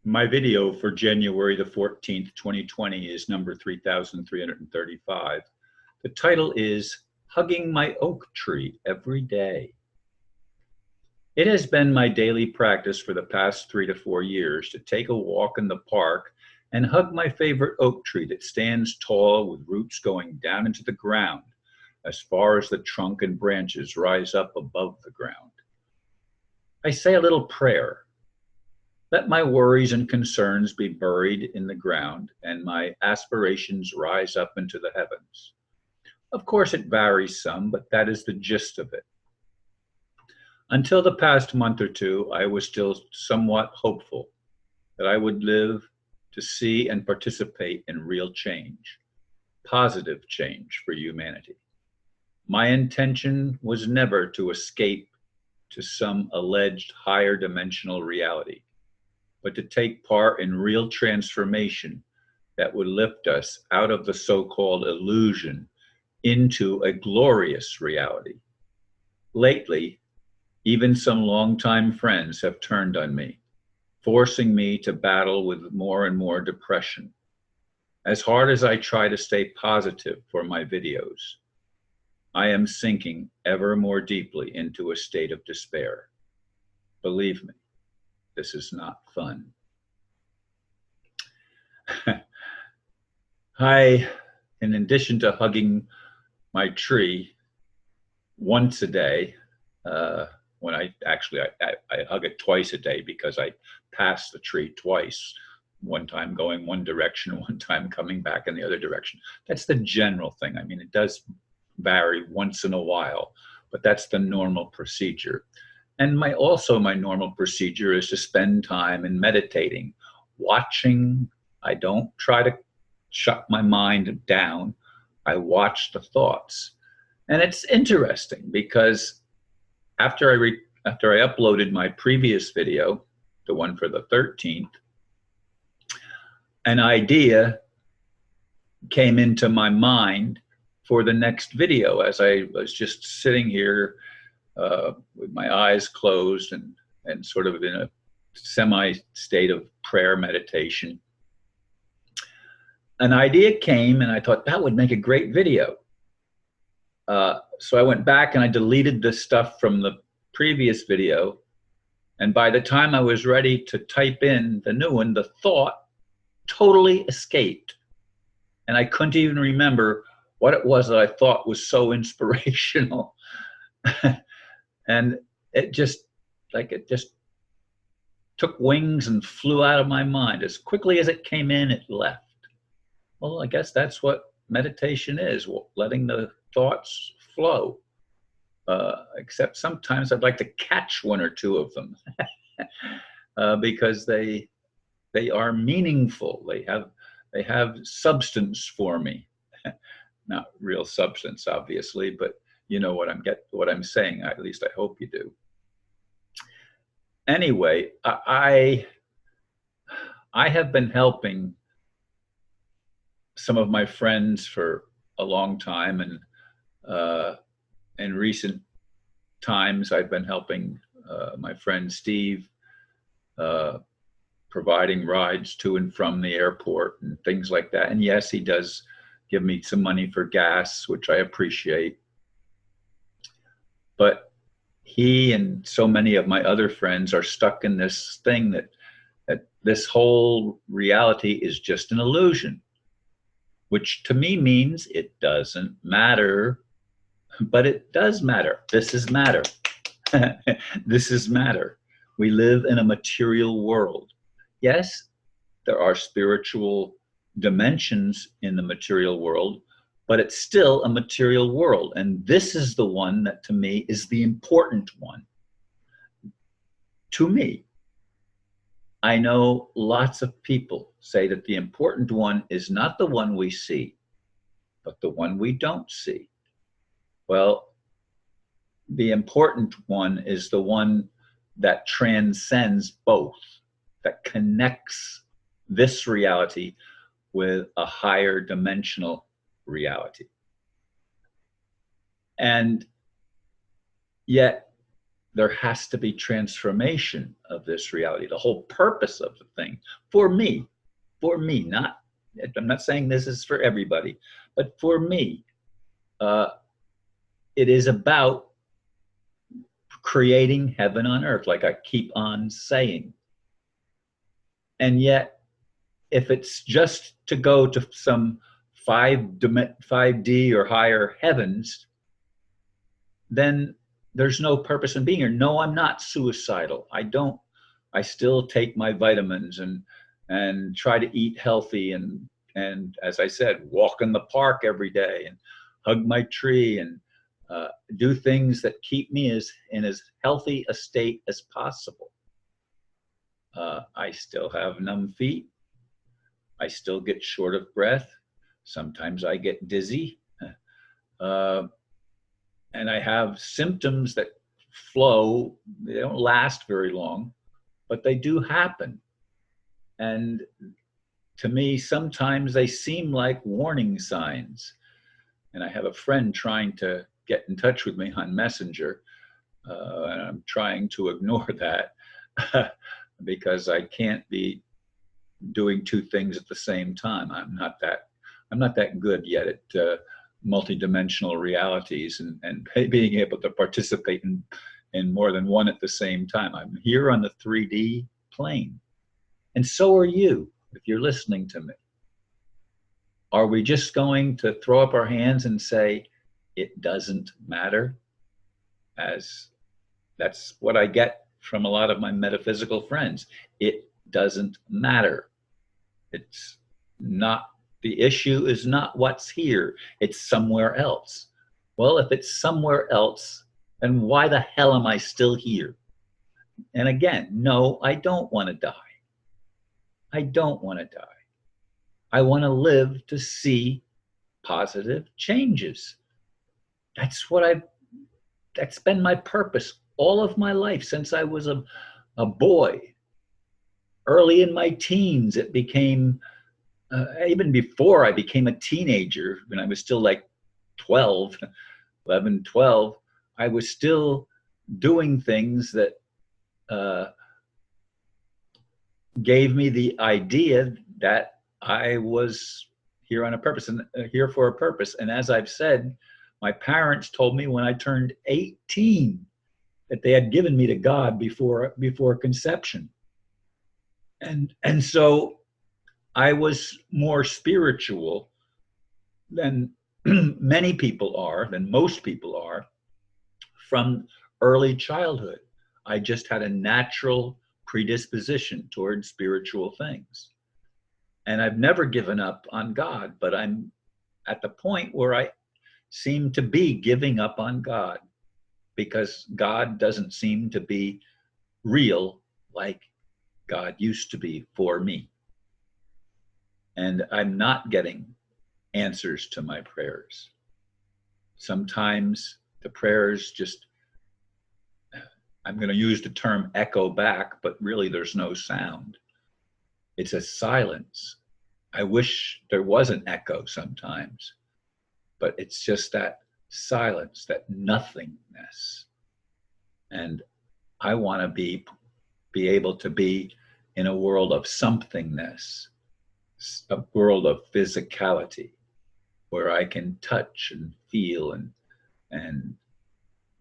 My video for January the 14th, 2020 is number 3,335. The title is Hugging My Oak Tree Every Day. It has been my daily practice for the past 3 to 4 years to take a walk in the park and hug my favorite oak tree that stands tall with roots going down into the ground as far as the trunk and branches rise up above the ground. I say a little prayer. Let my worries and concerns be buried in the ground and my aspirations rise up into the heavens. Of course, it varies some, but that is the gist of it. Until the past month or two, I was still somewhat hopeful that I would live to see and participate in real change, positive change for humanity. My intention was never to escape to some alleged higher dimensional reality, but to take part in real transformation that would lift us out of the so-called illusion into a glorious reality. Lately, even some longtime friends have turned on me, forcing me to battle with more and more depression. As hard as I try to stay positive for my videos, I am sinking ever more deeply into a state of despair. Believe me, this is not fun. In addition to hugging my tree once a day, when I hug it twice a day because I pass the tree twice, one time going one direction, one time coming back in the other direction. That's the general thing. I mean, it does vary once in a while, but that's the normal procedure. And my normal procedure is to spend time in meditating, watching. I don't try to shut my mind down. I watch the thoughts. And it's interesting because after I uploaded my previous video, the one for the 13th, an idea came into my mind for the next video as I was just sitting here with my eyes closed and sort of in a semi-state of prayer meditation. An idea came and I thought that would make a great video. So I went back and I deleted the stuff from the previous video. And by the time I was ready to type in the new one, the thought totally escaped. And I couldn't even remember what it was that I thought was so inspirational. And it just took wings and flew out of my mind. As quickly as it came in, it left. Well, I guess that's what meditation is, letting the thoughts flow. Except sometimes I'd like to catch one or two of them because they are meaningful. They have substance for me. Not real substance, obviously, but you know what I'm saying. At least I hope you do. Anyway, I have been helping some of my friends for a long time, and in recent times, I've been helping my friend Steve, providing rides to and from the airport and things like that. And yes, he does give me some money for gas, which I appreciate. But he and so many of my other friends are stuck in this thing that this whole reality is just an illusion, which to me means it doesn't matter. But it does matter. This is matter. This is matter. We live in a material world. Yes, there are spiritual dimensions in the material world, but it's still a material world. And this is the one that to me is the important one. To me, I know lots of people say that the important one is not the one we see, but the one we don't see. Well, the important one is the one that transcends both, that connects this reality with a higher dimensional reality. And yet, there has to be transformation of this reality. The whole purpose of the thing, for me, not, I'm not saying this is for everybody, but for me, it is about creating heaven on earth, like I keep on saying. And yet, if it's just to go to some 5D or higher heavens, then there's no purpose in being here. No, I'm not suicidal. I still take my vitamins and try to eat healthy and as I said, walk in the park every day and hug my tree and do things that keep me in as healthy a state as possible. I still have numb feet. I still get short of breath. Sometimes I get dizzy. And I have symptoms that flow. They don't last very long, but they do happen. And to me, sometimes they seem like warning signs. And I have a friend trying to get in touch with me on Messenger, and I'm trying to ignore that because I can't be doing two things at the same time. I'm not that good yet at multidimensional realities and being able to participate in more than one at the same time. I'm here on the 3D plane. And so are you, if you're listening to me. Are we just going to throw up our hands and say, it doesn't matter? As that's what I get from a lot of my metaphysical friends. It doesn't matter. It's not, the issue is not what's here, it's somewhere else. Well, if it's somewhere else, then why the hell am I still here? And again, no, I don't want to die. I don't want to die. I want to live to see positive changes. That's been my purpose all of my life since I was a boy. Early in my teens, it became, even before I became a teenager, when I was still like 11, 12, I was still doing things that gave me the idea that I was here on a purpose and here for a purpose. And as I've said, my parents told me when I turned 18 that they had given me to God before conception. And so I was more spiritual than many people are, than most people are, from early childhood. I just had a natural predisposition towards spiritual things. And I've never given up on God, but I'm at the point where I seem to be giving up on God because God doesn't seem to be real like God used to be for me. And I'm not getting answers to my prayers. Sometimes the prayers just, I'm going to use the term echo back, but really there's no sound. It's a silence. I wish there was an echo sometimes, but it's just that silence, that nothingness. And I want to be able to be in a world of somethingness, a world of physicality, where I can touch and feel and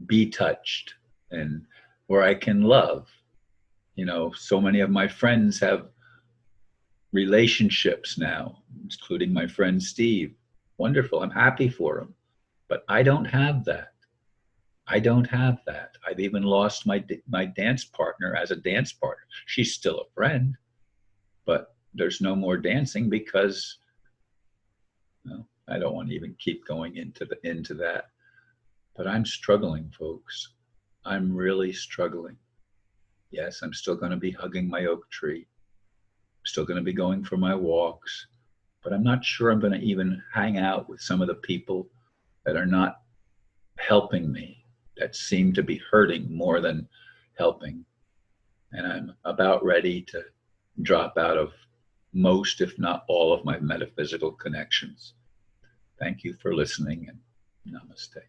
be touched, and where I can love. You know, so many of my friends have relationships now, including my friend Steve. Wonderful, I'm happy for him. But I don't have that. I don't have that. I've even lost my dance partner as a dance partner. She's still a friend, but there's no more dancing because, well, I don't want to even keep going into that. But I'm struggling, folks. I'm really struggling. Yes, I'm still going to be hugging my oak tree. I'm still going to be going for my walks, but I'm not sure I'm going to even hang out with some of the people that are not helping me, that seem to be hurting more than helping. And I'm about ready to drop out of most, if not all, of my metaphysical connections. Thank you for listening, and namaste.